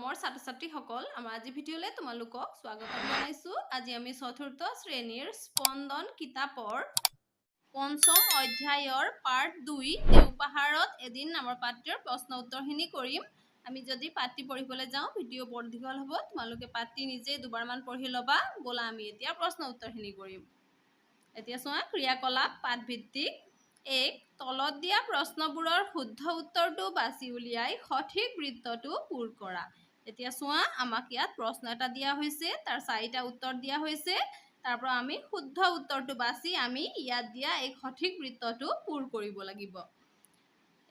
নৱমৰ ছাত্ৰ ছাত্ৰীসকল আমাৰ আজি ভিডিঅ'লৈ তোমালোকক স্বাগতম জনাইছোঁ। আজি আমি চতুৰ্থ শ্ৰেণীৰ স্পন্দন কিতাপৰ পঞ্চম অধ্যায়ৰ পাৰ্ট 2 দেওপাহাৰত এদিন নামৰ পাঠটোৰ প্ৰশ্ন উত্তৰখিনি কৰিম। আমি যদি পাঠটি পঢ়িবলৈ যাওঁ ভিডিঅ' বৰ দীঘল হ'ব, তোমালোকে পাঠটি নিজেই দুবাৰমান পঢ়ি ল'বা। ব'লা আমি এতিয়া প্ৰশ্ন উত্তৰখিনি কৰিম। এতিয়া চোৱা, ক্ৰিয়াকলাপ পাঠভিত্তিক। 1. তলত দিয়া প্ৰশ্নবোৰৰ শুদ্ধ উত্তৰটো বাছি উলিয়াই সঠিক বৃত্তটো পূৰ কৰা। এতিয়া চোৱা, আমাক ইয়াত প্ৰশ্ন এটা দিয়া হৈছে, তাৰ 4টা উত্তৰ দিয়া হৈছে। তাৰ পৰা আমি শুদ্ধ উত্তৰটো বাছি আমি ইয়াত দিয়া এই সঠিক বৃত্তটো পূৰ কৰিব লাগিব।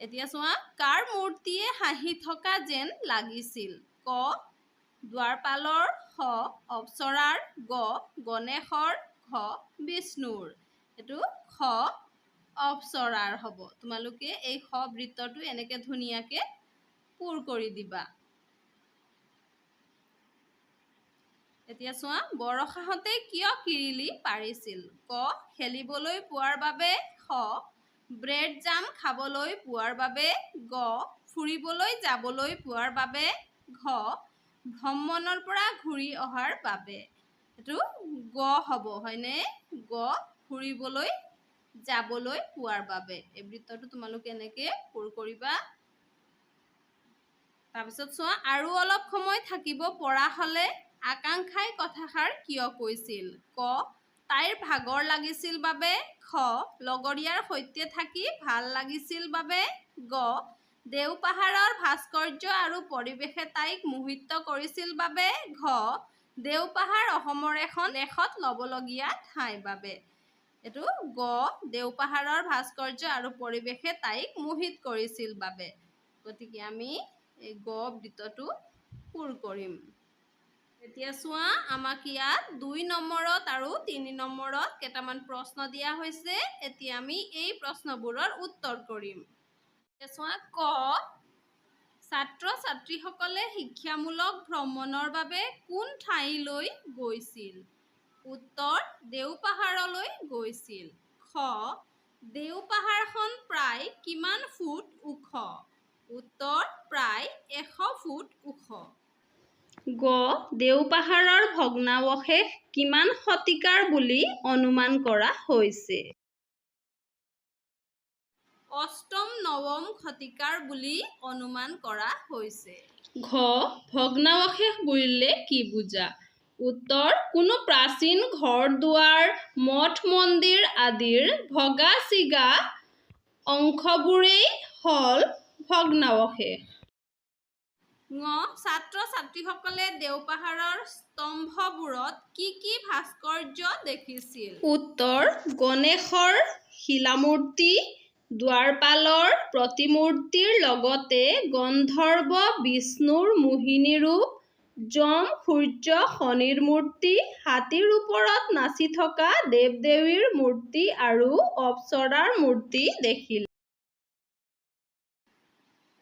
এতিয়া চোৱা, কাৰ মূৰ্তিয়ে হাঁহি থকা যেন লাগিছিল? ক. দুৱাৰপালৰ। খ. অপ্সৰাৰ। গ. গণেশৰ। ঘ. বিষ্ণুৰ। এইটো খ. অপ্সৰাৰ হ'ব। তোমালোকে এই খ বৃত্তটো এনেকৈ ধুনীয়াকৈ পূৰ কৰি দিবা। এতিয়া চোৱা, বৰষাহঁতে কিয় কিৰিলি পাৰিছিল? ক. খেলিবলৈ পোৱাৰ বাবে। খ. ব্ৰেড জাম খাবলৈ পোৱাৰ বাবে। গ. ফুৰিবলৈ যাবলৈ পোৱাৰ বাবে। ঘ. ভ্ৰমণৰ পৰা ঘূৰি অহাৰ বাবে। এইটো গ হ'ব, হয়নে? গ. ফুৰিবলৈ যাবলৈ পোৱাৰ বাবে। এই বৃত্তটো তোমালোকে এনেকৈ পূৰ কৰিবা। তাৰপিছত চোৱা, আৰু অলপ সময় থাকিব পৰা হ'লে আকাংক্ষাই কথাষাৰ কিয় কৈছিল? ক. তাইৰ ভাগৰ লাগিছিল বাবে। খ. লগৰীয়াৰ সৈতে থাকি ভাল লাগিছিল বাবে। গ. দেওপাহাৰৰ ভাস্কৰ্য আৰু পৰিৱেশে তাইক মোহিত কৰিছিল বাবে। ঘ. দেওপাহাৰ অসমৰ এখন লেখত ল'বলগীয়া ঠাই বাবে। এইটো গ. দেওপাহাৰৰ ভাস্কৰ্য আৰু পৰিৱেশে তাইক মোহিত কৰিছিল বাবে। গতিকে আমি এই গ বৃত্তটো পূৰ কৰিম। এতিয়া চোৱা, আমাক ইয়াত 2 নম্বৰত আৰু 3 নম্বৰত কেইটামান প্ৰশ্ন দিয়া হৈছে। এতিয়া আমি এই প্ৰশ্নবোৰৰ উত্তৰ কৰিম। এতিয়া চোৱা, ক. ছাত্ৰ ছাত্ৰীসকলে শিক্ষামূলক ভ্ৰমণৰ বাবে কোন ঠাইলৈ গৈছিল? উত্তৰ: দেওপাহাৰলৈ গৈছিল। খ. দেওপাহাৰখন প্ৰায় কিমান ফুট ওখ? উত্তৰ: প্ৰায় 100 ফুট ওখ। গ. দেওপাহাৰৰ ভগ্নাৱশেষ কিমান শতিকাৰ বুলি অনুমান কৰা হৈছে? অষ্টম-নৱম শতিকাৰ বুলি অনুমান কৰা হৈছে। ঘ. ভগ্নাৱশেষ বুলিলে কি বুজা? উত্তৰ: কোনো প্ৰাচীন ঘৰ-দুৱাৰ, মঠ-মন্দিৰ আদিৰ ভগা-ছিগা অংশবোৰেই হ'ল ভগ্নাৱশেষ। ঙ. ছাত্ৰ-ছাত্ৰীসকলে দেওপাহাৰৰ স্তম্ভবোৰত কি কি ভাস্কৰ্য দেখিছিল? উত্তৰ: গণেশৰ শিলামূৰ্তি, দুৱাৰপালৰ প্ৰতিমূৰ্তিৰ লগতে গন্ধৰ্ব বিষ্ণুৰ মোহিনী ৰূপ, যম সূৰ্য শনিৰ মূৰ্তি, হাতীৰ ওপৰত নাচি থকা দেৱ-দেৱীৰ মূৰ্তি আৰু অপ্সৰাৰ মূৰ্তি দেখিলে।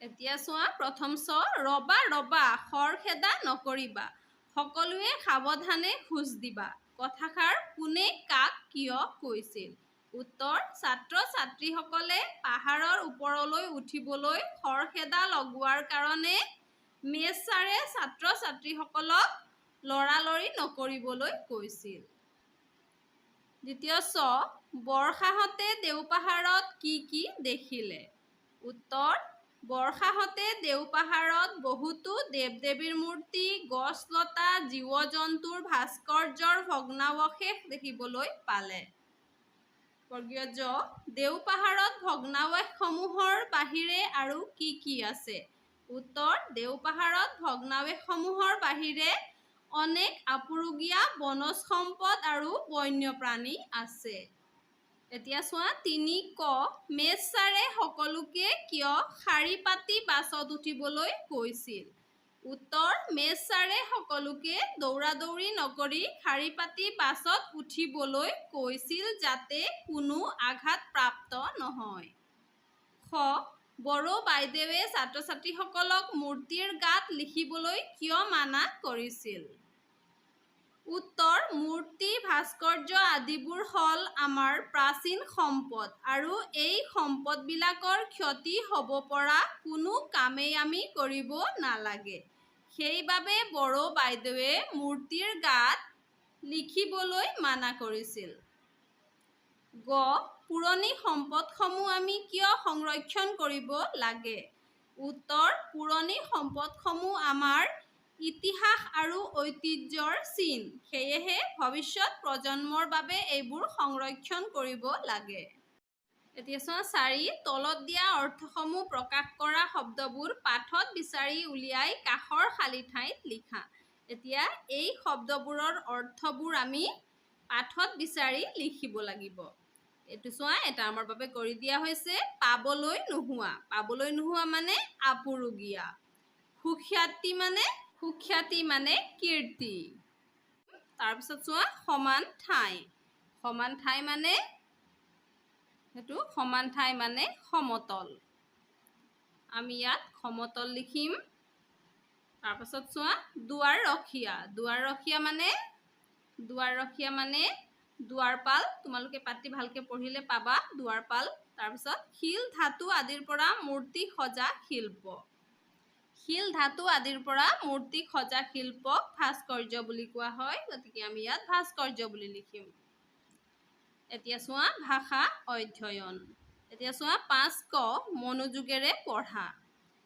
এতিয়া চোৱা, প্ৰথম চ. ৰবা ৰবা, খৰখেদা নকৰিবা, সকলোৱে সাৱধানে খোজ দিবা। কথাষাৰ কোনে কাক কিয় কৈছিল? উত্তৰ: ছাত্ৰ-ছাত্ৰীসকলে পাহাৰৰ ওপৰলৈ উঠিবলৈ খৰখেদা লগোৱাৰ কাৰণে মেজ ছাৰে ছাত্ৰ-ছাত্ৰীসকলক লৰালৰি নকৰিবলৈ কৈছিল। দ্বিতীয় চ. বৰ্ষাহঁতে দেওপাহাৰত কি কি দেখিলে? উত্তৰ: বৰ্ষাহঁতে দেওপাহাৰত বহুতো দেৱ-দেৱীৰ মূৰ্তি, গছ-লতা, জীৱ-জন্তুৰ ভাস্কৰ্যৰ ভগ্নাৱশেষ দেখিবলৈ পালে। জ. দেওপাহাৰত ভগ্নাৱশেষসমূহৰ বাহিৰে আৰু কি কি আছে? উত্তৰ: দেওপাহাৰত ভগ্নাৱশেষসমূহৰ বাহিৰে অনেক আপুৰুগীয়া বনজ সম্পদ আৰু বন্যপ্ৰাণী আছে। এতিয়া চোৱা, 3 ক. মেজ ছাৰে সকলোকে কিয় শাৰী পাতি বাছত উঠিবলৈ কৈছিল? উত্তৰ: মেজ ছাৰে সকলোকে দৌৰা-দৌৰি নকৰি শাৰী পাতি বাছত উঠিবলৈ কৈছিল যাতে কোনো আঘাতপ্ৰাপ্ত নহয়। খ. বড়ো বাইদেৱে ছাত্ৰ-ছাত্ৰীসকলক মূৰ্তিৰ গাত লিখিবলৈ কিয় মানা কৰিছিল? উত্তৰ: মূৰ্তি, ভাস্কৰ্য আদিবোৰ হ'ল আমাৰ প্ৰাচীন সম্পদ আৰু এই সম্পদবিলাকৰ ক্ষতি হ'ব পৰা কোনো কামেই আমি কৰিব নালাগে। সেইবাবে বড়ো বাইদেৱে মূৰ্তিৰ গাত লিখিবলৈ মানা কৰিছিল। গ. পুৰণি সম্পদসমূহ আমি কিয় সংৰক্ষণ কৰিব লাগে? উত্তৰ: পুৰণি সম্পদসমূহ আমাৰ ইতিহাস আৰু ঐতিহ্যৰ চিন। সেয়েহে ভৱিষ্যত প্ৰজন্মৰ বাবে এইবোৰ সংৰক্ষণ কৰিব লাগে। এতিয়া চোৱা 4, তলত দিয়া অৰ্থসমূহ প্ৰকাশ কৰা শব্দবোৰ পাঠত বিচাৰি উলিয়াই কাষৰ খালী ঠাইত লিখা। এতিয়া এই শব্দবোৰৰ অৰ্থবোৰ আমি পাঠত বিচাৰি লিখিব লাগিব। এইটো চোৱা, এটা আমাৰ বাবে কৰি দিয়া হৈছে পাবলৈ নোহোৱা। পাবলৈ নোহোৱা মানে আপুৰুগীয়া। সুখ্যাতি মানে কীৰ্তি। তাৰপিছত চোৱা সমান ঠাই। সমান ঠাই মানে সমতল। আমি ইয়াত সমতল লিখিম। তাৰপাছত চোৱা দুৱাৰৰখীয়া। দুৱাৰৰখীয়া মানে দুৱাৰপাল। তোমালোকে পাতি ভালকে পঢ়িলে পাবা দুৱাৰপাল। তাৰপিছত শিল, ধাতু আদিৰ পৰা মূৰ্তি সজা শিল্প। শিল, ধাতু আদিৰ পৰা মূৰ্তি সজা শিল্পক ভাস্কৰ্য বুলি কোৱা হয়। গতিকে আমি ইয়াত ভাস্কৰ্য বুলি লিখিম। এতিয়া চোৱা ভাষা অধ্যয়ন। এতিয়া চোৱা 5 ক, মনোযোগেৰে পঢ়া।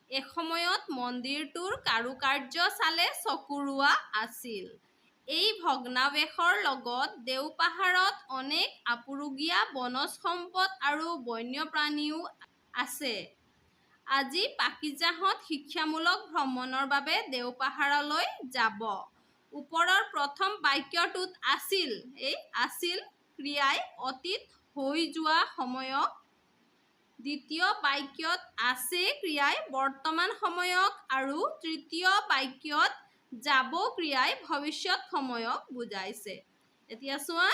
এসময়ত মন্দিৰটোৰ কাৰুকাৰ্য চালে চকুৰোৱা আছিল। এই ভগ্নাৱশেষৰ লগত দেওপাহাৰত অনেক আপুৰুগীয়া বনজ সম্পদ আৰু বন্যপ্ৰাণীও আছে। আজি পাকিজাহঁত শিক্ষামূলক ভ্ৰমণৰ বাবে দেওপাহাৰলৈ যাব। ওপৰৰ প্ৰথম বাক্যটোত আছিল, এই আছিল ক্ৰিয়াই অতীত হৈ যোৱা সময়ক, দ্বিতীয় বাক্যত আছে ক্ৰিয়াই বৰ্তমান সময়ক আৰু তৃতীয় বাক্যত যাব ক্ৰিয়াই ভৱিষ্যত সময়ক বুজাইছে। এতিয়া চোৱা,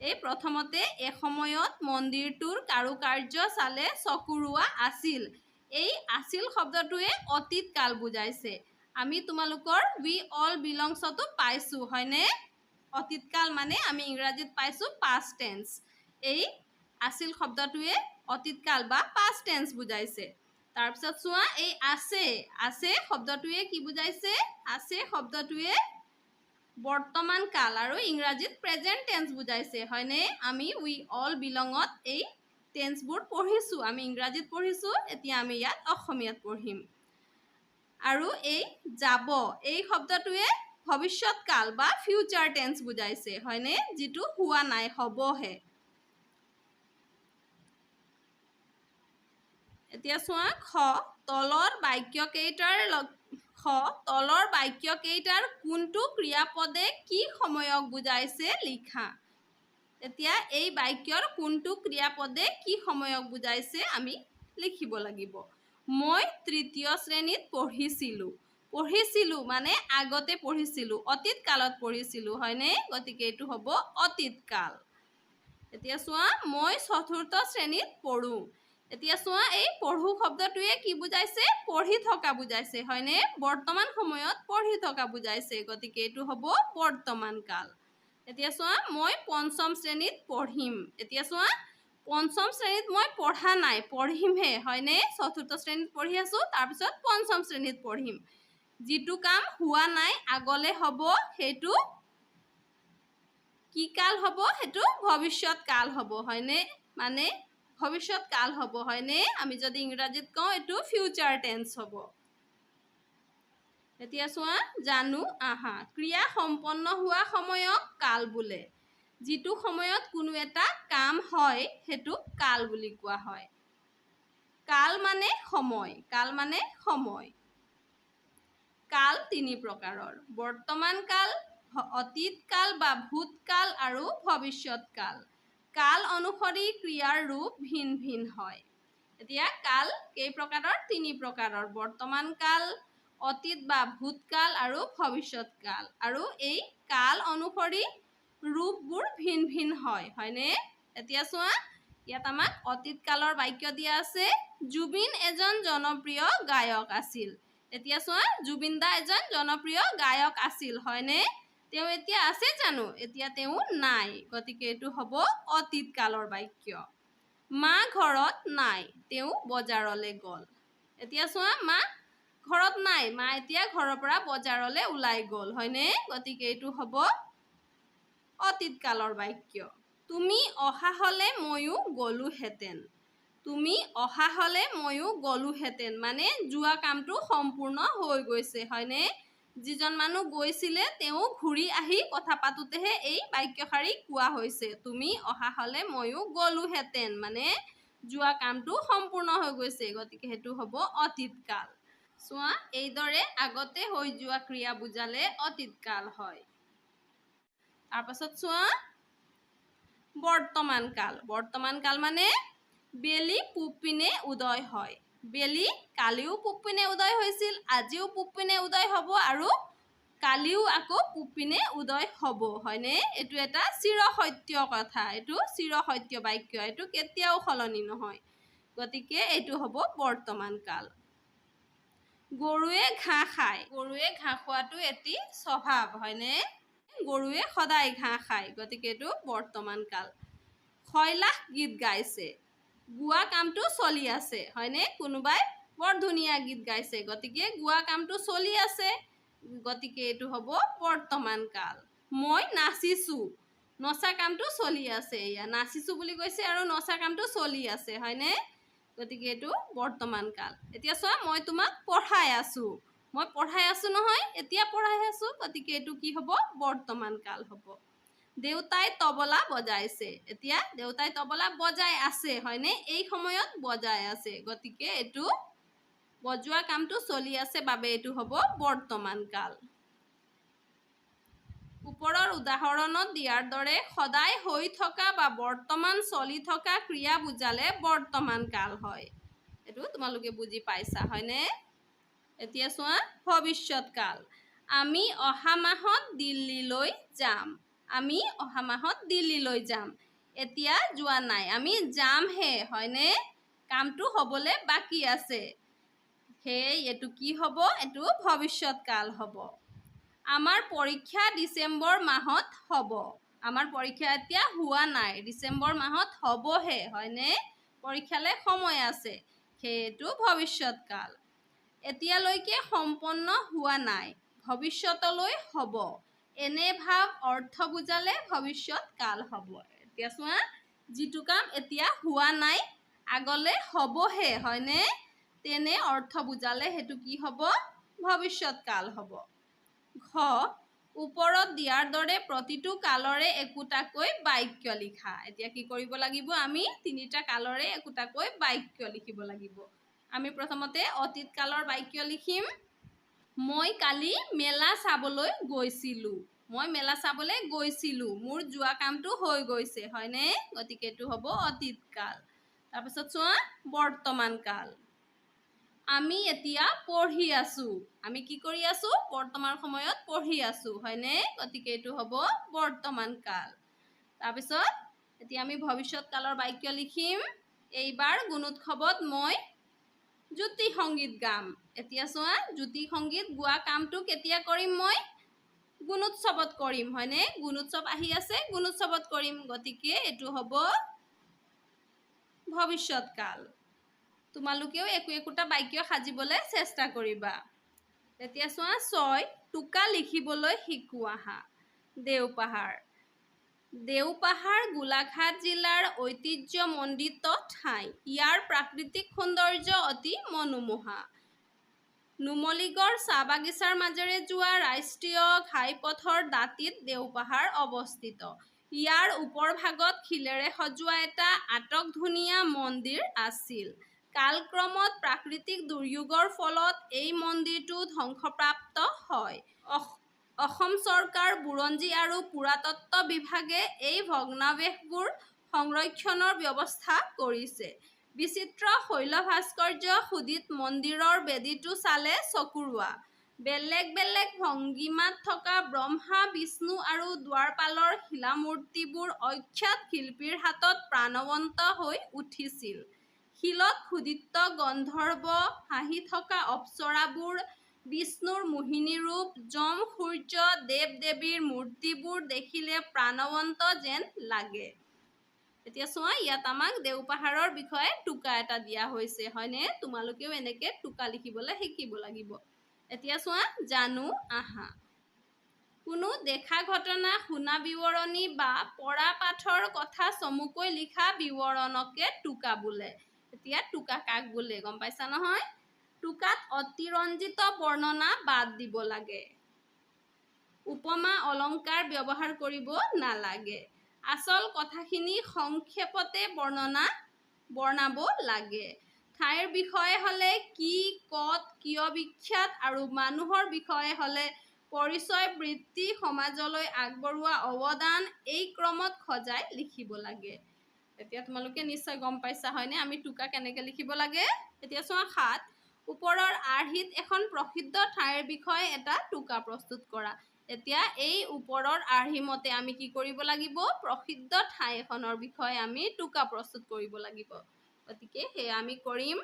এই প্ৰথমতে এসময়ত মন্দিৰটোৰ কাৰুকাৰ্য চালে চকুৰোৱা আছিল। এই আছিল শব্দটোৱে অতীত কাল বুজাইছে। আমি তোমালোকৰ উই অল বিলংছতো পাইছো, হয়নে? অতীত কাল মানে আমি ইংৰাজীত পাইছো পাষ্ট টেন্স। এই আছিল শব্দটোৱে অতীত কাল বা পাষ্ট টেন্স বুজাইছে। তাৰপিছত চোৱা, এই আছে শব্দটোৱে কি বুজাইছে? আছে শব্দটোৱে বৰ্তমান কাল আৰু ইংৰাজীত প্ৰেজেন্ট টেন্স বুজাইছে, হয়নে? আমি উই অল বিলঙত এই টেন্সবোৰ পঢ়িছো। আমি ইংৰাজীত পঢ়িছো, এতিয়া আমি ইয়াত অসমীয়াত পঢ়িম। আৰু এই যাব, এই শব্দটোৱে ভৱিষ্যত কাল বা ফিউচাৰ টেন্স বুজাইছে, হয়নে? যিটো হোৱা নাই, হ'বহে। এতিয়া চোৱা খ, তলৰ বাক্যকেইটাৰ কোনটো ক্ৰিয়াপদে কি সময়ক বুজাইছে লিখা। এতিয়া এই বাক্যৰ কোনটো ক্ৰিয়াপদে কি সময়ক বুজাইছে আমি লিখিব লাগিব। মই 3য় শ্ৰেণীত পঢ়িছিলো। পঢ়িছিলো মানে আগতে পঢ়িছিলো, অতীত কালত পঢ়িছিলো, হয়নে? গতিকে এইটো হ'ব অতীত কাল। এতিয়া চোৱা, মই 4ৰ্থ শ্ৰেণীত পঢ়ো। এতিয়া চোৱা, এই পঢ়ো শব্দটোৱে কি বুজাইছে? পঢ়ি থকা বুজাইছে, হয়নে? বৰ্তমান সময়ত পঢ়ি থকা বুজাইছে। গতিকে এইটো হ'ব বৰ্তমান কাল। এতিয়া চোৱা, মই 5ম শ্ৰেণীত পঢ়িম। এতিয়া চোৱা, 5ম শ্ৰেণীত মই পঢ়া নাই, পঢ়িমহে, হয়নে? 4ৰ্থ শ্ৰেণীত পঢ়ি আছো, তাৰপিছত 5ম শ্ৰেণীত পঢ়িম। যিটো কাম হোৱা নাই, আগলে হ'ব, সেইটো কি কাল হ'ব? সেইটো ভৱিষ্যত কাল হ'ব, হয়নে? মানে ভৱিষ্যত কাল হ'ব, হয়নে? আমি যদি ইংৰাজীত কওঁ, এইটো ফিউচাৰ টেন্স হ'ব। এতিয়া চোৱা, জানো আহা। ক্ৰিয়া সম্পন্ন হোৱা সময়ক কাল বোলে। যিটো সময়ত কোনো এটা কাম হয়, সেইটো কাল বুলি কোৱা হয়। কাল মানে সময়। কাল মানে সময়। কাল 3 প্ৰকাৰৰ: বৰ্তমান কাল, অতীত কাল বা ভূতকাল আৰু ভৱিষ্যত কাল। কাল অনুসৰি ক্ৰিয়াৰ ৰূপ ভিন ভিন হয়। এতিয়া কাল কেই প্ৰকাৰৰ? 3 প্ৰকাৰৰ: বৰ্তমান কাল, অতীত বা ভূতকাল আৰু ভৱিষ্যত কাল। আৰু এই কাল অনুসৰি ৰূপবোৰ ভিন ভিন হয়, হয়নে? এতিয়া চোৱা, ইয়াত আমাক অতীত কালৰ বাক্য দিয়া আছে। জুবিন এজন জনপ্ৰিয় গায়ক আছিল। এতিয়া চোৱা, জুবিন দা এজন জনপ্ৰিয় গায়ক আছিল, হয়নে? তেওঁ এতিয়া আছে জানো? এতিয়া তেওঁ নাই। গতিকে এইটো হ'ব অতীত কালৰ বাক্য। মা ঘৰত নাই, তেওঁ বজাৰলৈ গ'ল। এতিয়া চোৱা, মা ঘৰত নাই, মা এতিয়া ঘৰৰ পৰা বজাৰলৈ ওলাই গ'ল, হয়নে? গতিকে এইটো হ'ব অতীত কালৰ বাক্য। তুমি অহা হ'লে ময়ো গ'লোহেঁতেন। তুমি অহা হ'লে ময়ো গ'লোহেঁতেন মানে যোৱা কামটো সম্পূৰ্ণ হৈ গৈছে, হয়নে? যিজন মানুহ গৈছিলে তেওঁ ঘূৰি আহি কথা পাতোতেহে এই বাক্যশাৰী কোৱা হৈছে। তুমি অহা হ'লে ময়ো গ'লোহেঁতেন মানে যোৱা কামটো সম্পূৰ্ণ হৈ গৈছে, গতিকে সেইটো হ'ব অতীত কাল। চোৱা, এইদৰে আগতে হৈ যোৱা ক্ৰিয়া বুজালে অতীত কাল হয়। তাৰপাছত চোৱা বৰ্তমান কাল। বৰ্তমান কাল মানে বেলি পূব পিনে উদয় হয়। বেলি কালিও পূব পিনে উদয় হৈছিল, আজিও পূব পিনে উদয় হ'ব আৰু কালিও আকৌ পূব পিনে উদয় হ'ব, হয়নে? এইটো এটা চিৰসত্য কথা, এইটো চিৰসত্য বাক্য, এইটো কেতিয়াও সলনি নহয়। গতিকে এইটো হ'ব বৰ্তমান কাল। গৰুৱে ঘাঁহ খায়। গৰুৱে ঘাঁহ খোৱাটো এটি স্বভাৱ, হয়নে? গৰুৱে সদায় ঘাঁহ খায়, গতিকে এইটো বৰ্তমান কাল। শইলাহ গীত গাইছে। গোৱা কামটো চলি আছে, হয়নে? কোনোবাই বৰ ধুনীয়া গীত গাইছে, গতিকে গোৱা কামটো চলি আছে, গতিকে এইটো হ'ব বৰ্তমান কাল। মই নাচিছোঁ। নচা কামটো চলি আছে, এয়া নাচিছোঁ বুলি কৈছে আৰু নচা কামটো চলি আছে, হয়নে? গতিকে এইটো বৰ্তমান কাল। এতিয়া চোৱা, মই তোমাক পঢ়াই আছোঁ। মই পঢ়াই আছোঁ নহয়, এতিয়া পঢ়াই আছোঁ, গতিকে এইটো কি হ'ব? বৰ্তমান কাল হ'ব। দেউতাই তবলা বজাইছে। এতিয়া দেউতাই তবলা বজাই আছে, হয়নে? এই সময়ত বজাই আছে, গতিকে এইটো বজোৱা কামটো চলি আছে বাবে এইটো হ'ব বৰ্তমান কাল। ওপৰৰ উদাহৰণত দিয়াৰ দৰে সদায় হৈ থকা বা বৰ্তমান চলি থকা ক্ৰিয়া বুজালে বৰ্তমান কাল হয়। এইটো তোমালোকে বুজি পাইছা, হয়নে? এতিয়া চোৱা ভৱিষ্যত কাল। আমি অহা মাহত দিল্লীলৈ যাম। আমি অহা মাহত দিল্লীলৈ যাম। এতিয়া যোৱা নাই, আমি যামহে, হয়নে? কামটো হ'বলৈ বাকী আছে, সেই এইটো কি হ'ব? এইটো ভৱিষ্যত কাল হ'ব। আমাৰ পৰীক্ষা ডিচেম্বৰ মাহত হ'ব। আমাৰ পৰীক্ষা এতিয়া হোৱা নাই, ডিচেম্বৰ মাহত হ'বহে, হয়নে? পৰীক্ষালৈ সময় আছে, সেইটো ভৱিষ্যত কাল। এতিয়ালৈকে সম্পন্ন হোৱা নাই, ভৱিষ্যতলৈ হ'ব। এনে ভাৱ অৰ্থ বুজালে ভৱিষ্যত কাল হ'ব। এতিয়া চোৱা, যিটো কাম এতিয়া হোৱা নাই, আগলৈ হ'বহে, হয়নে? তেনে অৰ্থ বুজালে সেইটো কি হ'ব? ভৱিষ্যত কাল হ'ব। ঘ, ওপৰত দিয়াৰ দৰে প্ৰতিটো কালৰে একোটাকৈ বাক্য লিখা। এতিয়া কি কৰিব লাগিব? আমি তিনিটা কালৰে একোটাকৈ বাক্য লিখিব লাগিব। আমি প্ৰথমতে অতীত কালৰ বাক্য লিখিম। মই কালি মেলা চাবলৈ গৈছিলোঁ। মই মেলা চাবলৈ গৈছিলোঁ, মোৰ যোৱা কামটো হৈ গৈছে, হয়নে? গতিকে এইটো হ'ব অতীত কাল। তাৰপিছত চোৱা বৰ্তমান কাল। আমি এতিয়া পঢ়ি আছোঁ। আমি কি কৰি আছোঁ? বৰ্তমান সময়ত পঢ়ি আছোঁ, হয়নে? গতিকে এইটো হ'ব বৰ্তমান কাল। তাৰপিছত এতিয়া আমি ভৱিষ্যত কালৰ বাক্য লিখিম। এইবাৰ গুণোৎসৱত মই জ্যোতি সংগীত গাম। এতিয়া চোৱা, জ্যোতি সংগীত গোৱা কামটো কেতিয়া কৰিম? মই গুণোৎসৱত কৰিম, হয়নে? গুণোৎসৱ আহি আছে, গুণোৎসৱত কৰিম, গতিকে এইটো হ'ব ভৱিষ্যত কাল। তোমালোকেও একোটা বাক্য সাজিবলৈ চেষ্টা কৰিবা। এতিয়া চোৱা 6, টোকা লিখিবলৈ শিকোঁ আহা। দেওপাহাৰ। দেওপাহাৰ গোলাঘাট জিলাৰ ঐতিহ্যমণ্ডিত ঠাই। ইয়াৰ প্ৰাকৃতিক সৌন্দৰ্য অতি মনোমোহা। নুমলীগড় চাহ বাগিচাৰ মাজেৰে যোৱা ৰাষ্ট্ৰীয় ঘাইপথৰ দাঁতিত দেওপাহাৰ অৱস্থিত। ইয়াৰ ওপৰভাগত শিলেৰে সজোৱা এটা আটকধুনীয়া মন্দিৰ আছিল। কালক্ৰমত প্ৰাকৃতিক দুৰ্যোগৰ ফলত এই মন্দিৰটো ধ্বংসপ্ৰাপ্ত হয়। অসম চৰকাৰ, বুৰঞ্জী আৰু পুৰাতত্ত্ব বিভাগে এই ভগ্নাৱশেষবোৰ সংৰক্ষণৰ ব্যৱস্থা কৰিছে। বিচিত্ৰ শৈল ভাস্কৰ্য খোদিত মন্দিৰৰ বেদীটো চালে চকুৰোৱা। বেলেগ বেলেগ ভংগীমাত থকা ব্ৰহ্মা, বিষ্ণু আৰু দুৱাৰপালৰ শিলামূৰ্তিবোৰ অখ্যাত শিল্পীৰ হাতত প্ৰাণৱন্ত হৈ উঠিছিল। শিলত খোদিত গন্ধৰ্ব, হাঁহি থকা অপ্সৰাবোৰ, বিষ্ণুৰ মোহিনী ৰূপ, যম, সূৰ্য, দেৱ-দেৱীৰ মূৰ্তিবোৰ দেখিলে প্ৰাণৱন্ত যেন লাগে। এতিয়া চোৱা ইয়াত আমাক দেওপাহাৰৰ বিষয়ে টোকা এটা দিয়া হৈছে হয়নে তোমালোকেও এনেকে টোকা লিখিবলৈ শিকিব লাগিব এতিয়া চোৱা জানো আহা কোনো দেখা ঘটনা শুনা বিৱৰণী বা পঢ়া পাঠৰ কথা চমুকৈ লিখা বিৱৰণকে টোকা বোলে এতিয়া টোকা কাক বোলে গম পাইছা নহয় টোকাত অতিৰঞ্জিত বৰ্ণনা বাদ দিব লাগে উপমা অলংকাৰ ব্যৱহাৰ কৰিব নালাগে আচল কথাখিনি সংক্ষেপতে বৰ্ণাব লাগে ঠাইৰ বিষয়ে হলে কি কত কিয় বিখ্যাত আৰু মানুহৰ বিষয়ে হলে পৰিচয় বৃত্তি সমাজলৈ আগবঢ়োৱা অৱদান এই ক্ৰমত সজাই লিখিব লাগে এতিয়া তোমালোকে নিশ্চয় গম পাইছা হয়নে আমি টোকা কেনেকৈ লিখিব লাগে এতিয়া চোৱা ৭ ওপৰৰ আৰ্হিত এখন প্ৰসিদ্ধ ঠাইৰ বিষয়ে এটা টোকা প্ৰস্তুত কৰা এতিয়া এই ওপৰৰ আৰ্হি মতে আমি কি কৰিব লাগিব প্ৰসিদ্ধ ঠাই এখনৰ বিষয়ে আমি টোকা প্ৰস্তুত কৰিব লাগিব গতিকে সেয়া আমি কৰিম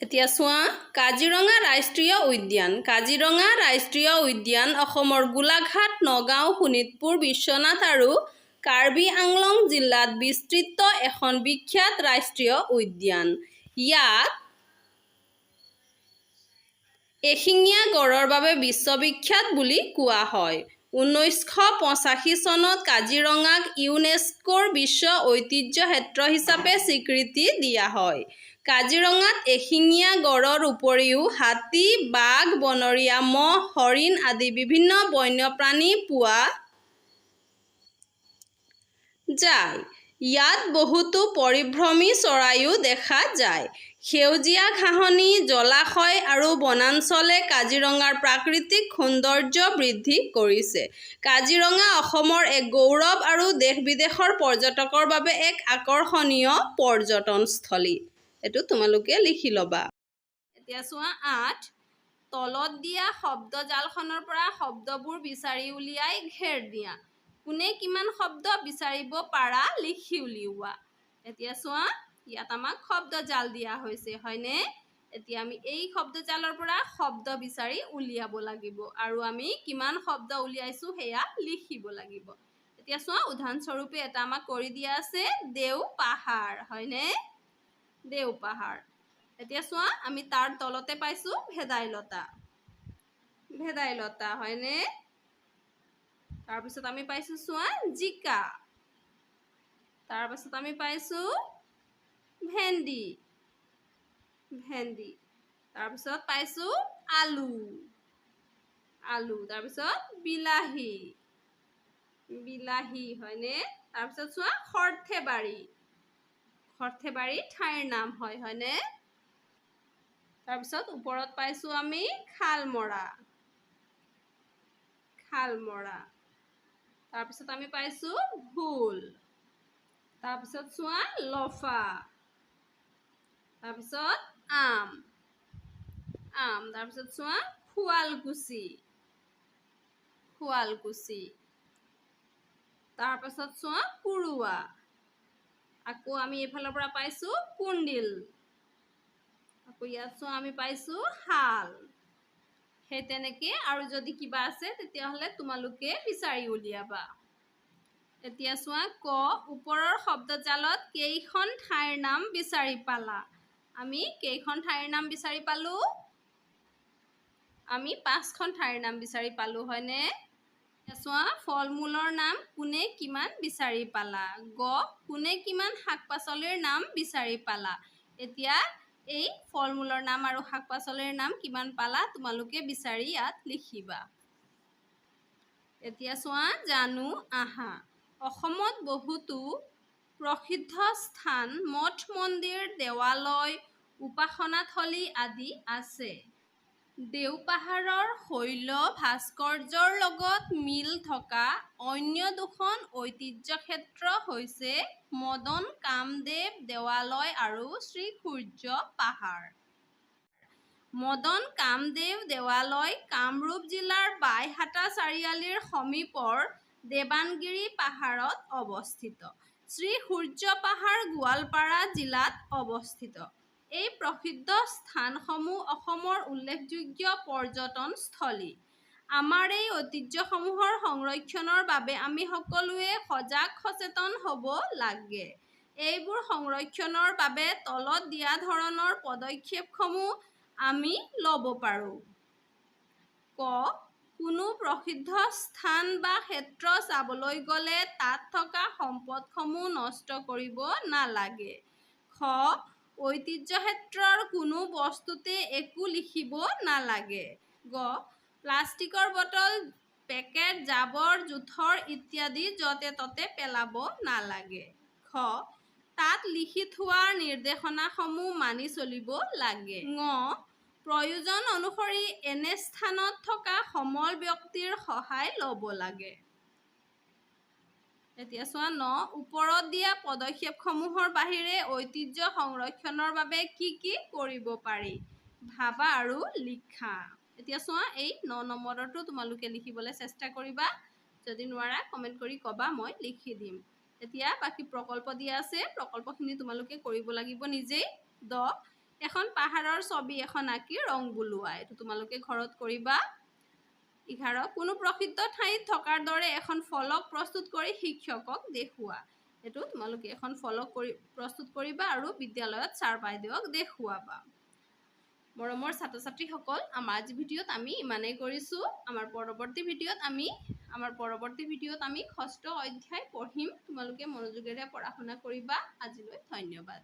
এতিয়া চোৱা কাজিৰঙা ৰাষ্ট্ৰীয় উদ্যান কাজিৰঙা ৰাষ্ট্ৰীয় উদ্যান অসমৰ গোলাঘাট নগাঁও শোণিতপুৰ বিশ্বনাথ আৰু কাৰ্বি আংলং জিলাত বিস্তৃত এখন বিখ্যাত ৰাষ্ট্ৰীয় উদ্যান ইয়াক এশিঙীয়া গড়ৰ বাবে বিশ্ববিখ্যাত বুলি কোৱা হয় 1985 চনত কাজিৰঙাক ইউনেস্কোৰ বিশ্ব ঐতিহ্য ক্ষেত্ৰ হিচাপে স্বীকৃতি দিয়া হয় কাজিৰঙাত এশিঙীয়া গড়ৰ উপৰিও হাতী বাঘ বনৰীয়া মহ হৰিণ আদি বিভিন্ন বন্যপ্ৰাণী পোৱা যায় ইয়াত বহুতো পৰিভ্ৰমী চৰাইও দেখা যায় সেউজীয়া ঘাঁহনি জলাশয় আৰু বনাঞ্চলে কাজিৰঙাৰ প্ৰাকৃতিক সৌন্দৰ্য বৃদ্ধি কৰিছে কাজিৰঙা অসমৰ এক গৌৰৱ আৰু দেশ বিদেশৰ পৰ্যটকৰ বাবে এক আকৰ্ষণীয় পৰ্যটনস্থলী এইটো তোমালোকে লিখি ল'বা এতিয়া চোৱা ৮ তলত দিয়া শব্দজালখনৰ পৰা শব্দবোৰ বিচাৰি উলিয়াই ঘেৰ দিয়া কোনে কিমান শব্দ বিচাৰিব পাৰা লিখি উলিওৱা এতিয়া চোৱা ইয়াত আমাক শব্দজাল দিয়া হৈছে হয়নে এতিয়া আমি এই শব্দজালৰ পৰা শব্দ বিচাৰি উলিয়াব লাগিব আৰু আমি কিমান শব্দ উলিয়াইছো সেয়া লিখিব লাগিব এতিয়া চোৱা উদাহৰণস্বৰূপে এটা আমাক কৰি দিয়া আছে দেওপাহাৰ হয়নে দেওপাহাৰ এতিয়া চোৱা আমি তাৰ তলতে পাইছো ভেদাইলতা হয়নে তাৰপিছত আমি পাইছো চোৱা জিকা তাৰপিছত আমি পাইছো ভেন্দি তাৰপিছত পাইছো আলু তাৰপিছত বিলাহী হয়নে তাৰপিছত চোৱা সৰ্থেবাৰী ঠাইৰ নাম হয়নে তাৰপিছত ওপৰত পাইছো আমি খালমৰা তাৰপিছত আমি পাইছো ভোল তাৰপিছত চোৱা লফা তাৰপিছত আম তাৰপিছত চোৱা শুৱালকুছি তাৰপিছত চোৱা কুৰুৱা আকৌ আমি এইফালৰ পৰা পাইছো কুন্দিল আকৌ ইয়াত চোৱা আমি পাইছো শাল সেই তেনেকে আৰু যদি কিবা আছে তেতিয়াহ'লে তোমালোকে বিচাৰি উলিয়াবা এতিয়া চোৱা ক ওপৰৰ শব্দজালত কেইখন ঠাইৰ নাম বিচাৰি পালা আমি কেইখন ঠাইৰ নাম বিচাৰি পালো আমি 5খন ঠাইৰ নাম বিচাৰি পালো হয়নে চোৱা ফল মূলৰ নাম কোনে কিমান বিচাৰি পালা গ কোনে কিমান শাক পাচলিৰ নাম বিচাৰি পালা এতিয়া এই ফল মূলৰ নাম আৰু শাক পাচলিৰ নাম কিমান পালা তোমালোকে বিচাৰি ইয়াত লিখিবা এতিয়া চোৱা জানো আহা অসমত বহুতো প্ৰসিদ্ধ স্থান মঠ মন্দিৰ দেৱালয় উপাসনাথলী আদি আছে দেওপাহাৰৰ শৈল ভাস্কৰ্যৰ লগত মিল থকা অন্য দুখন ঐতিহ্য ক্ষেত্ৰ হৈছে মদন কামদেৱ দেৱালয় আৰু শ্ৰীসূৰ্য পাহাৰ মদন কামদেৱ দেৱালয় কামৰূপ জিলাৰ বাইহাটা চাৰিআলিৰ সমীপৰ দেৱানগিৰি পাহাৰত অৱস্থিত শ্ৰীসূৰ্য পাহাৰ গোৱালপাৰা জিলাত অৱস্থিত এই প্ৰসিদ্ধ স্থানসমূহ অসমৰ উল্লেখযোগ্য পৰ্যটনস্থলী আমাৰ এই ঐতিহ্যসমূহৰ সংৰক্ষণৰ বাবে আমি সকলোৱে সজাগ সচেতন হ'ব লাগে। এইবোৰ সংৰক্ষণৰ বাবে তলত দিয়া ধৰণৰ পদক্ষেপসমূহ আমি ল'ব পাৰোঁ। ক. কোনো প্ৰসিদ্ধ স্থান বা ক্ষেত্ৰ চাবলৈ গ'লে তাত থকা সম্পদসমূহ নষ্ট কৰিব নালাগে। খ. ঐতিহ্য ক্ষেত্ৰৰ কোনো বস্তুতে একো লিখিব নালাগে। গ. প্লাষ্টিকৰ বটল, পেকেট, জাবৰ-জোথৰ ইত্যাদি য'তে ত'তে পেলাব নালাগে। খ. তাত লিখি থোৱাৰ নিৰ্দেশনাসমূহ মানি চলিব লাগে। ঙ. প্ৰয়োজন অনুসৰি এনে স্থানত থকা সমল ব্যক্তিৰ সহায় ল'ব লাগে। এতিয়া চোৱা ৯. ওপৰত দিয়া পদক্ষেপসমূহৰ বাহিৰে ঐতিহ্য সংৰক্ষণৰ বাবে কি কি কৰিব পাৰি? ভাবা আৰু লিখা। এতিয়া চোৱা এই ৯ নম্বৰটো তোমালোকে লিখিবলৈ চেষ্টা কৰিবা। যদি নোৱাৰা কমেণ্ট কৰি ক'বা, মই লিখি দিম। এতিয়া বাকী প্ৰকল্প দিয়া আছে, প্ৰকল্পখিনি তোমালোকে কৰিব লাগিব নিজেই। ১০. এখন পাহাৰৰ ছবি এখন আঁকি ৰং বুলোৱা। এইটো তোমালোকে ঘৰত কৰিবা। 11. কোনো প্ৰসিদ্ধ ঠাইত থকাৰ দৰে এখন ফলক প্ৰস্তুত কৰি শিক্ষকক দেখুওৱা। এইটো তোমালোকে এখন ফলক প্ৰস্তুত কৰিবা আৰু বিদ্যালয়ত ছাৰ বাইদেউক দেখুৱাবা। মৰমৰ ছাত্ৰ-ছাত্ৰীসকল, আমাৰ আজি ভিডিঅ'ত আমি ইমানেই কৰিছোঁ। আমাৰ পৰৱৰ্তী ভিডিঅ'ত আমি ৬ষ্ঠ অধ্যায় পঢ়িম। তোমালোকে মনোযোগেৰে পঢ়া শুনা কৰিবা। আজিলৈ ধন্যবাদ।